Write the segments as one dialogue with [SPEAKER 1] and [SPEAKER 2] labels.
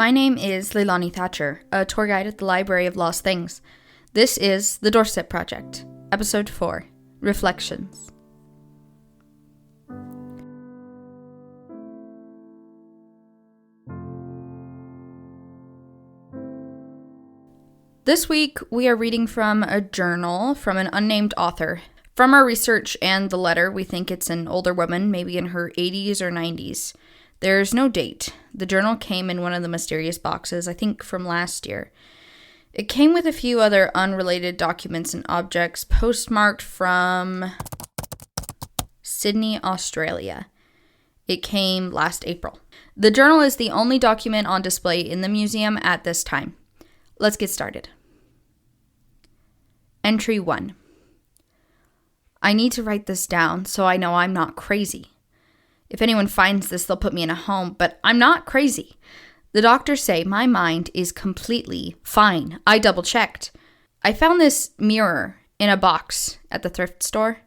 [SPEAKER 1] My name is Leilani Thatcher, a tour guide at the Library of Lost Things. This is The Doorstep Project, Episode 4, Reflections. This week, we are reading from a journal from an unnamed author. From our research and the letter, we think it's an older woman, maybe in her 80s or 90s. There's no date. The journal came in one of the mysterious boxes, I think from last year. It came with a few other unrelated documents and objects postmarked from Sydney, Australia. It came last April. The journal is the only document on display in the museum at this time. Let's get started. Entry 1. I need to write this down so I know I'm not crazy. If anyone finds this, they'll put me in a home, but I'm not crazy. The doctors say my mind is completely fine. I double-checked. I found this mirror in a box at the thrift store.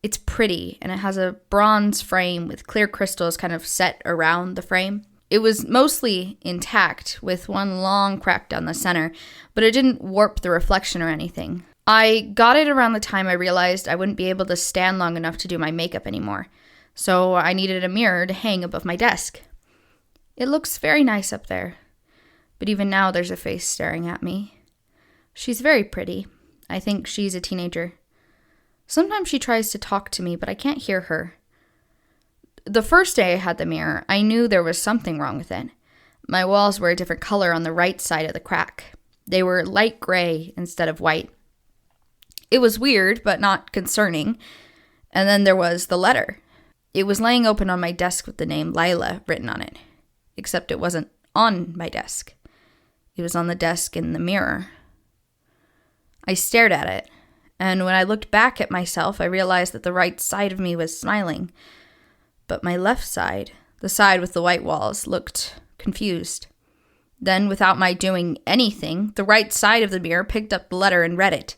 [SPEAKER 1] It's pretty, and it has a bronze frame with clear crystals kind of set around the frame. It was mostly intact, with one long crack down the center, but it didn't warp the reflection or anything. I got it around the time I realized I wouldn't be able to stand long enough to do my makeup anymore. So I needed a mirror to hang above my desk. It looks very nice up there, but even now there's a face staring at me. She's very pretty. I think she's a teenager. Sometimes she tries to talk to me, but I can't hear her. The first day I had the mirror, I knew there was something wrong with it. My walls were a different color on the right side of the crack. They were light gray instead of white. It was weird, but not concerning. And then there was the letter. It was laying open on my desk with the name Lila written on it, except it wasn't on my desk. It was on the desk in the mirror. I stared at it, and when I looked back at myself, I realized that the right side of me was smiling, but my left side, the side with the white walls, looked confused. Then, without my doing anything, the right side of the mirror picked up the letter and read it.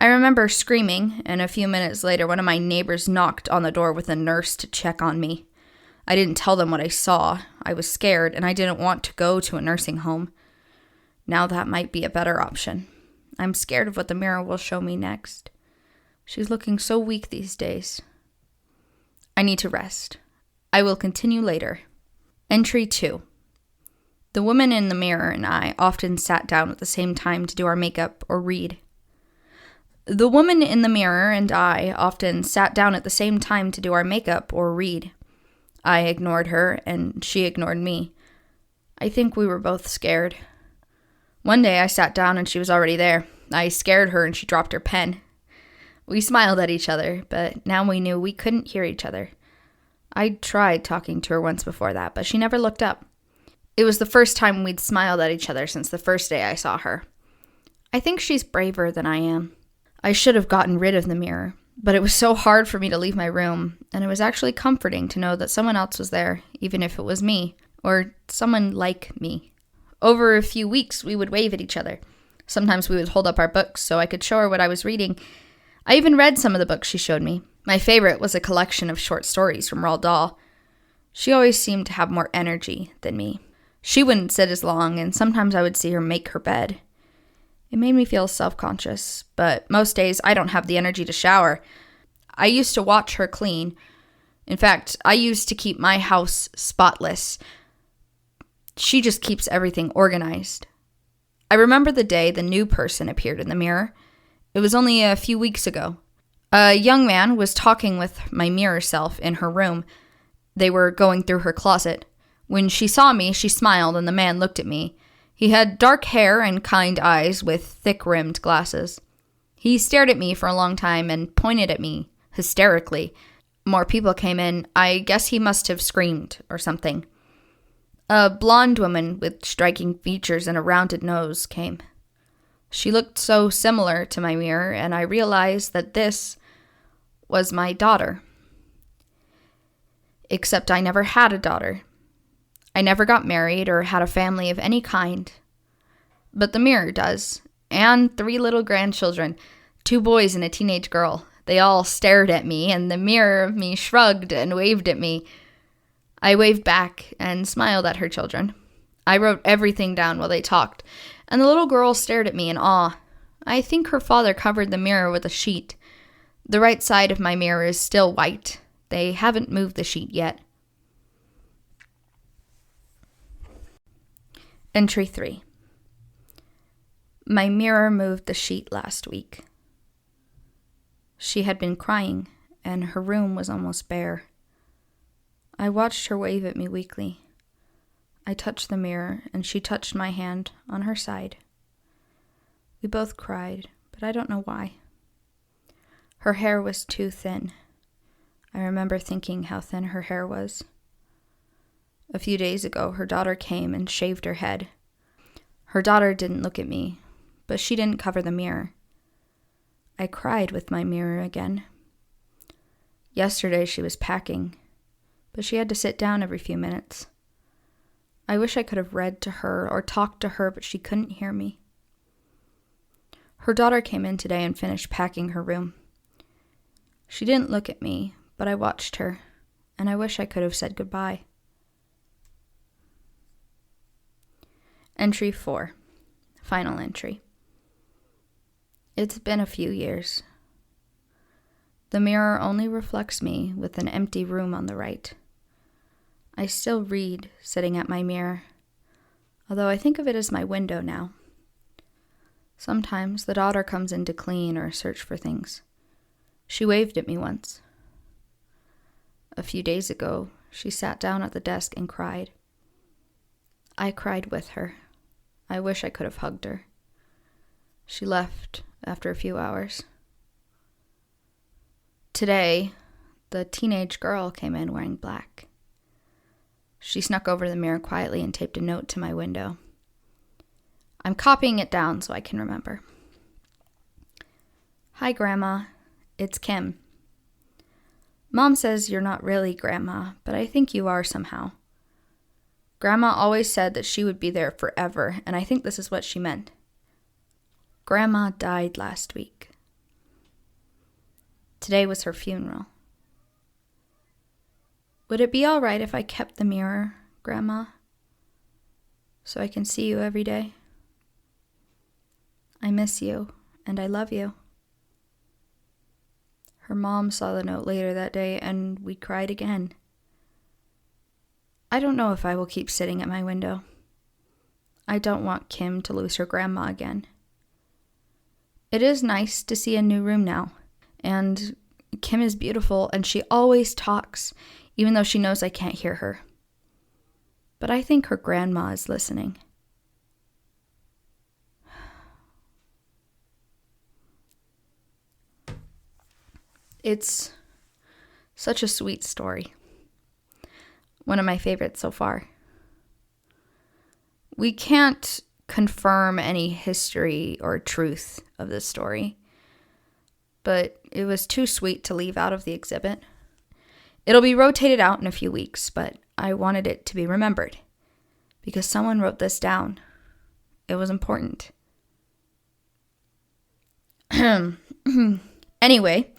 [SPEAKER 1] I remember screaming, and a few minutes later, one of my neighbors knocked on the door with a nurse to check on me. I didn't tell them what I saw. I was scared, and I didn't want to go to a nursing home. Now that might be a better option. I'm scared of what the mirror will show me next. She's looking so weak these days. I need to rest. I will continue later. Entry 2. The woman in the mirror and I often sat down at the same time to do our makeup or read. The woman in the mirror and I often sat down at the same time to do our makeup or read. I ignored her, and she ignored me. I think we were both scared. One day I sat down and she was already there. I scared her and she dropped her pen. We smiled at each other, but now we knew we couldn't hear each other. I'd tried talking to her once before that, but she never looked up. It was the first time we'd smiled at each other since the first day I saw her. I think she's braver than I am. I should have gotten rid of the mirror, but it was so hard for me to leave my room, and it was actually comforting to know that someone else was there, even if it was me, or someone like me. Over a few weeks, we would wave at each other. Sometimes we would hold up our books so I could show her what I was reading. I even read some of the books she showed me. My favorite was a collection of short stories from Roald Dahl. She always seemed to have more energy than me. She wouldn't sit as long, and sometimes I would see her make her bed. It made me feel self-conscious, but most days I don't have the energy to shower. I used to watch her clean. In fact, I used to keep my house spotless. She just keeps everything organized. I remember the day the new person appeared in the mirror. It was only a few weeks ago. A young man was talking with my mirror self in her room. They were going through her closet. When she saw me, she smiled, and the man looked at me. He had dark hair and kind eyes with thick-rimmed glasses. He stared at me for a long time and pointed at me hysterically. More people came in. I guess he must have screamed or something. A blonde woman with striking features and a rounded nose came. She looked so similar to my mirror, and I realized that this was my daughter. Except I never had a daughter. I never got married or had a family of any kind. But the mirror does, and 3 little grandchildren, 2 boys and a teenage girl. They all stared at me, and the mirror of me shrugged and waved at me. I waved back and smiled at her children. I wrote everything down while they talked, and the little girl stared at me in awe. I think her father covered the mirror with a sheet. The right side of my mirror is still white. They haven't moved the sheet yet. Entry 3. My mirror moved the sheet last week. She had been crying, and her room was almost bare. I watched her wave at me weakly. I touched the mirror, and she touched my hand on her side. We both cried, but I don't know why. Her hair was too thin. I remember thinking how thin her hair was. A few days ago, her daughter came and shaved her head. Her daughter didn't look at me, but she didn't cover the mirror. I cried with my mirror again. Yesterday she was packing, but she had to sit down every few minutes. I wish I could have read to her or talked to her, but she couldn't hear me. Her daughter came in today and finished packing her room. She didn't look at me, but I watched her, and I wish I could have said goodbye. Entry 4. Final entry. It's been a few years. The mirror only reflects me with an empty room on the right. I still read sitting at my mirror, although I think of it as my window now. Sometimes the daughter comes in to clean or search for things. She waved at me once. A few days ago, she sat down at the desk and cried. I cried with her. I wish I could have hugged her. She left after a few hours. Today, the teenage girl came in wearing black. She snuck over the mirror quietly and taped a note to my window. I'm copying it down so I can remember. Hi, Grandma. It's Kim. Mom says you're not really Grandma, but I think you are somehow. Grandma always said that she would be there forever, and I think this is what she meant. Grandma died last week. Today was her funeral. Would it be all right if I kept the mirror, Grandma, so I can see you every day? I miss you, and I love you. Her mom saw the note later that day, and we cried again. I don't know if I will keep sitting at my window. I don't want Kim to lose her grandma again. It is nice to see a new room now, and Kim is beautiful, and she always talks, even though she knows I can't hear her. But I think her grandma is listening. It's such a sweet story. One of my favorites so far. We can't confirm any history or truth of this story, but it was too sweet to leave out of the exhibit. It'll be rotated out in a few weeks, but I wanted it to be remembered because someone wrote this down. It was important. Anyway,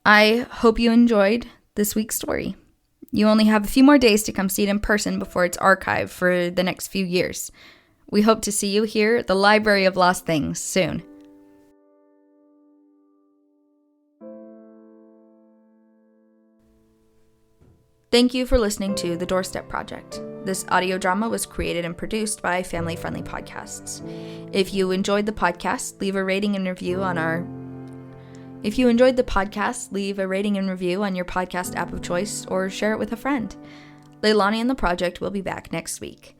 [SPEAKER 1] I hope you enjoyed this week's story. You only have a few more days to come see it in person before it's archived for the next few years. We hope to see you here at the Library of Lost Things soon. Thank you for listening to The Doorstep Project. This audio drama was created and produced by Family Friendly Podcasts. If you enjoyed the podcast, leave a rating and review on your podcast app of choice or share it with a friend. Leilani and the project will be back next week.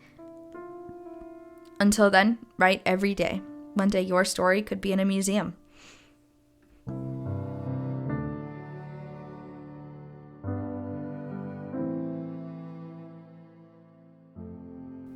[SPEAKER 1] Until then, write every day. One day your story could be in a museum.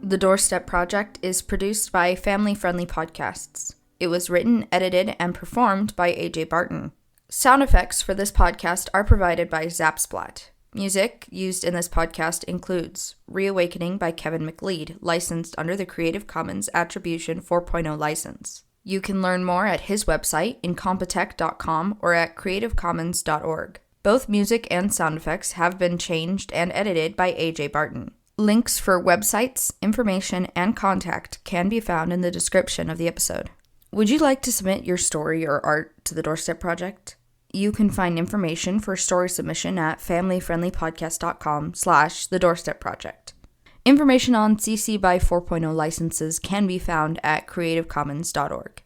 [SPEAKER 1] The Doorstep Project is produced by Family Friendly Podcasts. It was written, edited, and performed by AJ Barton. Sound effects for this podcast are provided by Zapsplat. Music used in this podcast includes Reawakening by Kevin McLeod, licensed under the Creative Commons Attribution 4.0 license. You can learn more at his website, incompetech.com, or at creativecommons.org. Both music and sound effects have been changed and edited by AJ Barton. Links for websites, information, and contact can be found in the description of the episode. Would you like to submit your story or art to the Doorstep Project? You can find information for story submission at familyfriendlypodcast.com/The Doorstep Project. Information on CC by 4.0 licenses can be found at creativecommons.org.